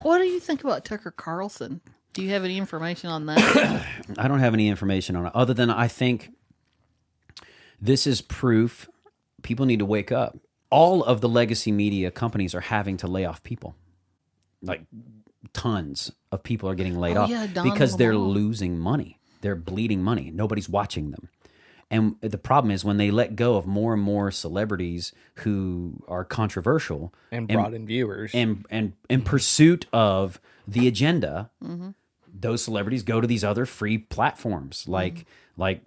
What do you think about Tucker Carlson? Do you have any information on that? I don't have any information on it other than I think this is proof people need to wake up. All of the legacy media companies are having to lay off people. Like tons of people are getting laid off because they're losing money. They're bleeding money. Nobody's watching them. And the problem is when they let go of more and more celebrities who are controversial and brought in viewers and in pursuit of the agenda, those celebrities go to these other free platforms like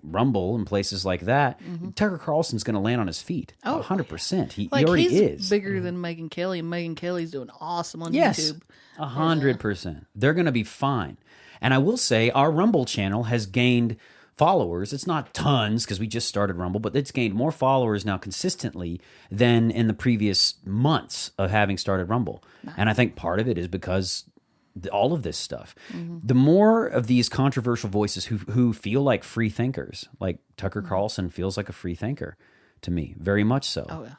Rumble and places like that. Tucker Carlson's going to land on his feet. 100%. He already is. Bigger than Megyn Kelly, and Megyn Kelly's doing awesome on YouTube. 100%. They're going to be fine. And I will say our Rumble channel has gained followers. It's not tons because we just started Rumble, but it's gained more followers now consistently than in the previous months of having started Rumble. Nice. And I think part of it is because all of this stuff. The more of these controversial voices who feel like free thinkers, like Tucker Carlson feels like a free thinker to me, very much so. Oh, yeah.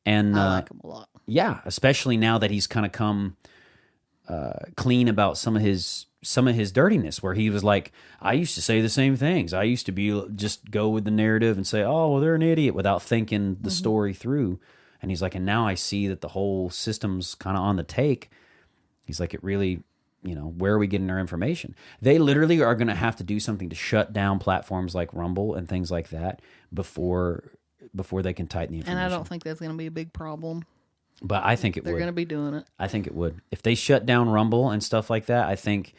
And I like him a lot. Yeah, especially now that he's kind of come clean about some of his dirtiness, where he was like, I used to say the same things. I used to be just go with the narrative and say, oh, well, they're an idiot without thinking the story through. And he's like, and now I see that the whole system's kind of on the take. He's like, it really, where are we getting our information? They literally are going to have to do something to shut down platforms like Rumble and things like that before they can tighten the information. And I don't think that's going to be a big problem. But I think They're going to be doing it. I think it would. If they shut down Rumble and stuff like that, I think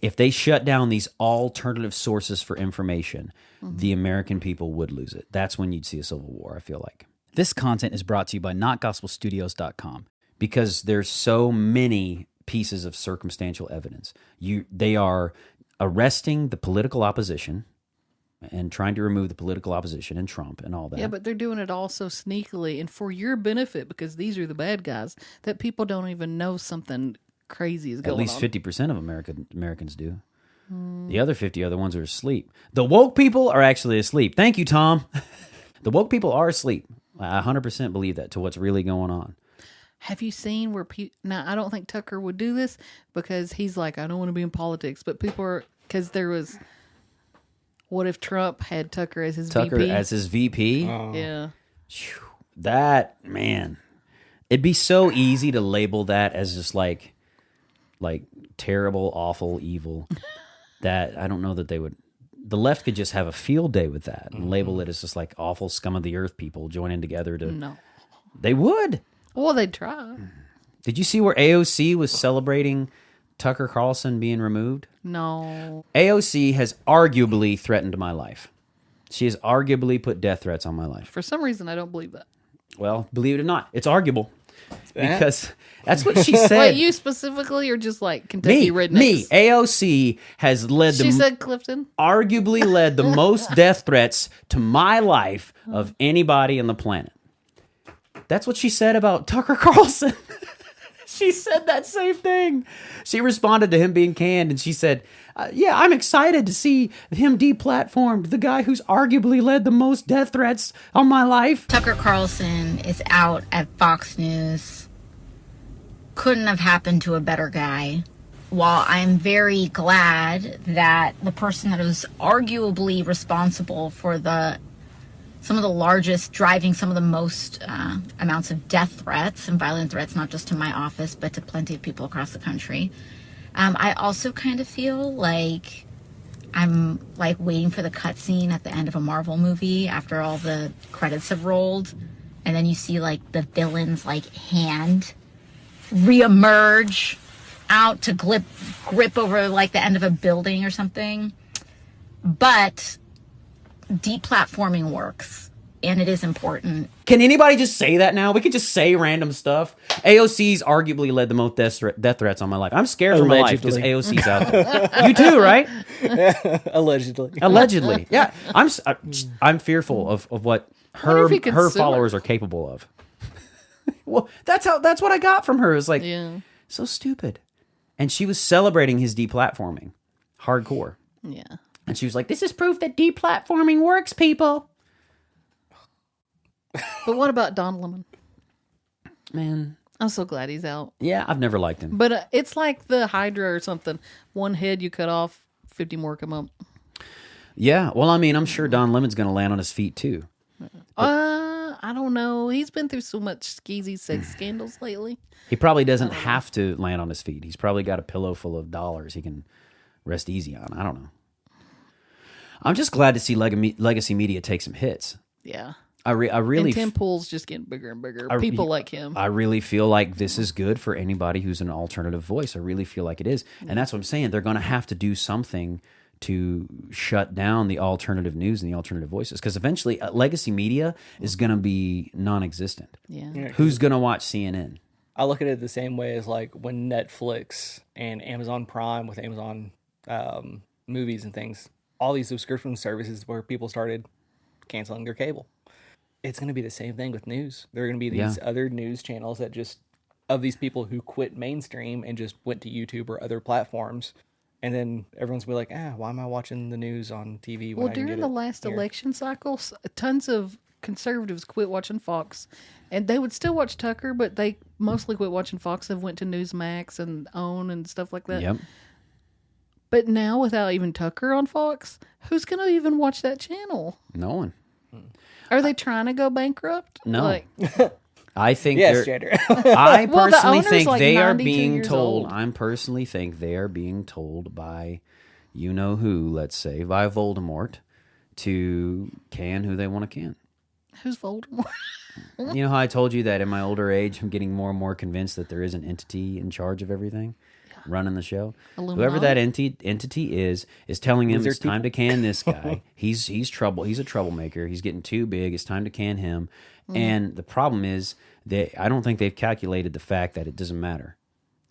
if they shut down these alternative sources for information, the American people would lose it. That's when you'd see a civil war, I feel like. This content is brought to you by NotGospelStudios.com because there's so many pieces of circumstantial evidence. They are arresting the political opposition and trying to remove the political opposition and Trump and all that. Yeah, but they're doing it all so sneakily and for your benefit because these are the bad guys that people don't even know something crazy is going on. At least 50% of Americans do. The other 50 are the ones who are asleep. The woke people are actually asleep. Thank you, Tom. The woke people are asleep. I 100% believe that to what's really going on. Have you seen where people... Now, I don't think Tucker would do this because he's like, I don't want to be in politics. But people are... Because there was... What if Trump had Tucker as his VP? Tucker as his VP? Oh. Yeah. That, man. It'd be so easy to label that as just like terrible, awful, evil. That I don't know that they would... The left could just have a field day with that and label it as just like awful scum of the earth people joining together to... No. They would. Well, they'd try. Did you see where AOC was celebrating Tucker Carlson being removed? No. AOC has arguably threatened my life. She has arguably put death threats on my life. For some reason, I don't believe that. Well, believe it or not, it's arguable. Because that's what she said. Wait, you specifically or just like Kentucky rednecks? Me. AOC has led She said Clifton? Arguably led the most death threats to my life of anybody on the planet. That's what she said about Tucker Carlson. She said that same thing. She responded to him being canned, and she said, yeah, I'm excited to see him deplatformed, the guy who's arguably led the most death threats on my life. Tucker Carlson is out at Fox News. Couldn't have happened to a better guy. While I'm very glad that the person that was arguably responsible for some of the largest, driving some of the most amounts of death threats and violent threats, not just to my office, but to plenty of people across the country. I also kind of feel like I'm like waiting for the cutscene at the end of a Marvel movie after all the credits have rolled. And then you see like the villain's like hand reemerge out to grip over like the end of a building or something. But deplatforming works, and it is important. Can anybody just say that now? We could just say random stuff. AOC's arguably led the most death threats on my life. I'm scared for my life because AOC's out there. You too, right? Allegedly. Yeah. I'm fearful of what her followers are capable of. Well, that's what I got from her. It's like, so stupid. And she was celebrating his deplatforming. Hardcore. Yeah. And she was like, this is proof that deplatforming works, people. But what about Don Lemon? Man. I'm so glad he's out. Yeah, I've never liked him. But it's like the Hydra or something. One head you cut off, 50 more come up. Yeah, well, I mean, I'm sure Don Lemon's going to land on his feet too. I don't know. He's been through so much skeezy sex scandals lately. He probably doesn't have to land on his feet. He's probably got a pillow full of dollars he can rest easy on. I don't know. I'm just glad to see legacy media take some hits. Yeah. I really and Tim Pool's just getting bigger and bigger. People like him. I really feel like this is good for anybody who's an alternative voice. I really feel like it is. And that's what I'm saying. They're going to have to do something to shut down the alternative news and the alternative voices. Because eventually, legacy media is going to be non-existent. Yeah. Who's going to watch CNN? I look at it the same way as like when Netflix and Amazon Prime with Amazon movies and things, all these subscription services where people started canceling their cable. It's going to be the same thing with news. There are going to be these other news channels that just, of these people who quit mainstream and just went to YouTube or other platforms. And then everyone's going to be like, why am I watching the news on TV? When Well, during the last election cycle, tons of conservatives quit watching Fox. And they would still watch Tucker, but they mostly quit watching Fox. They went to Newsmax and OWN and stuff like that. Yep. But now, without even Tucker on Fox, who's going to even watch that channel? No one. Are they trying to go bankrupt? No. I think yes, Jander. I personally owner's think like they are 92 being years told. old. I personally think they are being told by, you know who, let's say, by Voldemort, to can who they want to can. Who's Voldemort? You know how I told you that in my older age, I'm getting more and more convinced that there is an entity in charge of everything, running the show. Illuminati? Whoever that entity is telling him it's time to can this guy. He's trouble. He's a troublemaker. He's getting too big. It's time to can him. And the problem is that I don't think they've calculated the fact that it doesn't matter.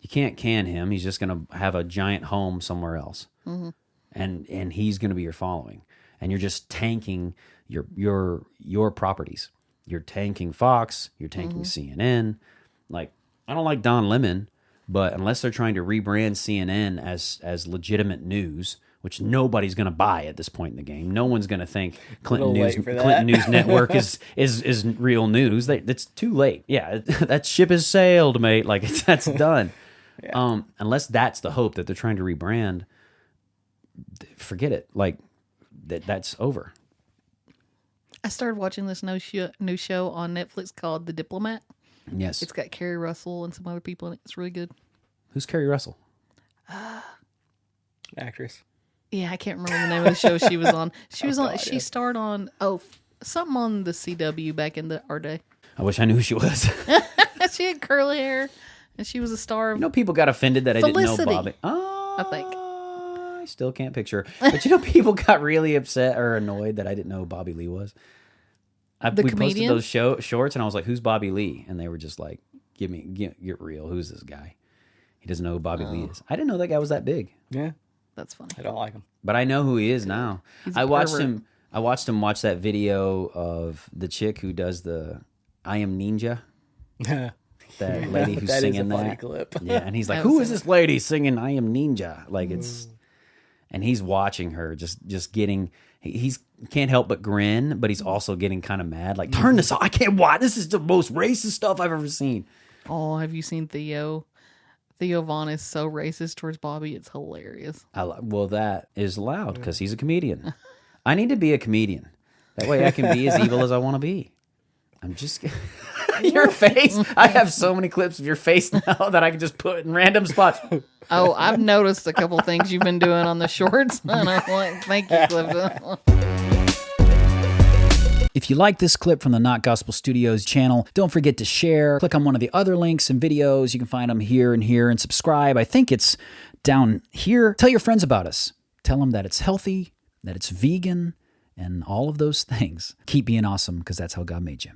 You can't can him. He's just going to have a giant home somewhere else, and he's going to be your following, and you're just tanking your properties. You're tanking Fox. You're tanking CNN. Like, I don't like Don Lemon, but unless they're trying to rebrand CNN as legitimate news, which nobody's going to buy at this point in the game. No one's going to think Clinton News Network is real news. It's too late. Yeah, that ship has sailed, mate. Like, that's done. Yeah. Unless that's the hope that they're trying to rebrand, forget it. Like, that's over. I started watching this new show on Netflix called The Diplomat. Yes. It's got Kerry Russell and some other people in it. It's really good. Who's Kerry Russell? Actress. Yeah, I can't remember the name of the show she was on. She was on. She starred on something on the CW back in our day. I wish I knew who she was. She had curly hair, and she was a star of. You know, people got offended that I didn't know Felicity, Bobby. Oh, I think. I still can't picture. But you know, people got really upset or annoyed that I didn't know who Bobby Lee was. We posted those shorts, and I was like, "Who's Bobby Lee?" And they were just like, "Get real. Who's this guy? He doesn't know who Bobby Lee is." I didn't know that guy was that big. Yeah. That's funny. I don't like him. But I know who he is now. I watched him watch that video of the chick who does the I Am Ninja. That lady who's that singing is a funny that. clip. Yeah, and he's like, "Who is this lady singing I Am Ninja?" Like, it's and he's watching her just getting he can't help but grin, but he's also getting kind of mad. Like, turn this off. I can't watch. This is the most racist stuff I've ever seen. Oh, have you seen Theo? Theo Vaughn is so racist towards Bobby. It's hilarious. Well, that is loud because he's a comedian. I need to be a comedian. That way I can be as evil as I want to be. I'm just... Your face. I have so many clips of your face now that I can just put in random spots. Oh, I've noticed a couple things you've been doing on the shorts. And I'm like, thank you, Clifton. If you like this clip from the Not Gospel Studios channel, don't forget to share. Click on one of the other links and videos. You can find them here and here, and subscribe. I think it's down here. Tell your friends about us. Tell them that it's healthy, that it's vegan, and all of those things. Keep being awesome, because that's how God made you.